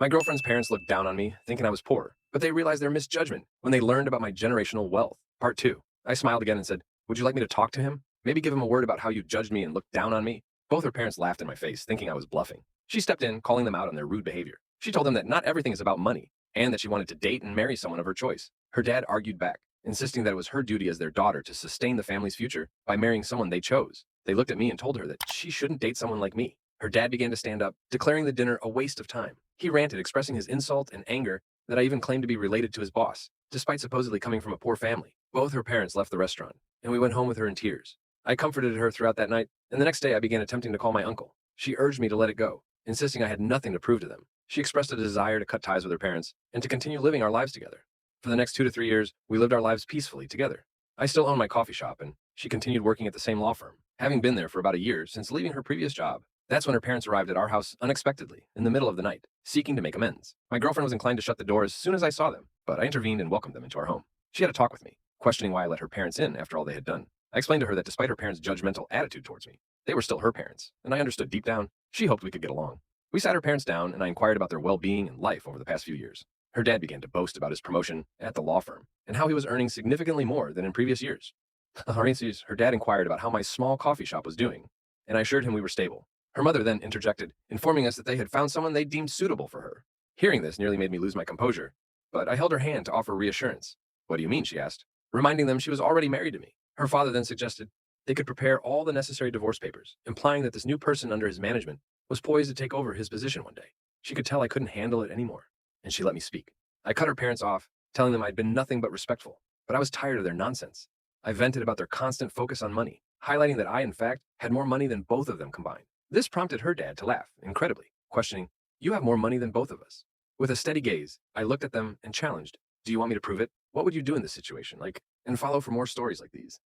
My girlfriend's parents looked down on me, thinking I was poor, but they realized their misjudgment when they learned about my generational wealth. Part 2. I smiled again and said, "Would you like me to talk to him? Maybe give him a word about how you judged me and looked down on me?" Both her parents laughed in my face, thinking I was bluffing. She stepped in, calling them out on their rude behavior. She told them that not everything is about money, and that she wanted to date and marry someone of her choice. Her dad argued back, insisting that it was her duty as their daughter to sustain the family's future by marrying someone they chose. They looked at me and told her that she shouldn't date someone like me. Her dad began to stand up, declaring the dinner a waste of time. He ranted, expressing his insult and anger that I even claimed to be related to his boss, despite supposedly coming from a poor family. Both her parents left the restaurant, and we went home with her in tears. I comforted her throughout that night, and the next day I began attempting to call my uncle. She urged me to let it go, insisting I had nothing to prove to them. She expressed a desire to cut ties with her parents and to continue living our lives together. For the next 2 to 3 years, we lived our lives peacefully together. I still own my coffee shop, and she continued working at the same law firm, having been there for about a year since leaving her previous job. That's when her parents arrived at our house unexpectedly, in the middle of the night, seeking to make amends. My girlfriend was inclined to shut the door as soon as I saw them, but I intervened and welcomed them into our home. She had a talk with me, questioning why I let her parents in after all they had done. I explained to her that despite her parents' judgmental attitude towards me, they were still her parents, and I understood deep down she hoped we could get along. We sat her parents down, and I inquired about their well-being and life over the past few years. Her dad began to boast about his promotion at the law firm and how he was earning significantly more than in previous years. Her dad inquired about how my small coffee shop was doing, and I assured him we were stable. Her mother then interjected, informing us that they had found someone they deemed suitable for her. Hearing this nearly made me lose my composure, but I held her hand to offer reassurance. "What do you mean?" she asked, reminding them she was already married to me. Her father then suggested they could prepare all the necessary divorce papers, implying that this new person under his management was poised to take over his position one day. She could tell I couldn't handle it anymore, and she let me speak. I cut her parents off, telling them I'd been nothing but respectful, but I was tired of their nonsense. I vented about their constant focus on money, highlighting that I, in fact, had more money than both of them combined. This prompted her dad to laugh, incredibly, questioning, "You have more money than both of us." With a steady gaze, I looked at them and challenged, "Do you want me to prove it? What would you do in this situation? And follow for more stories like these."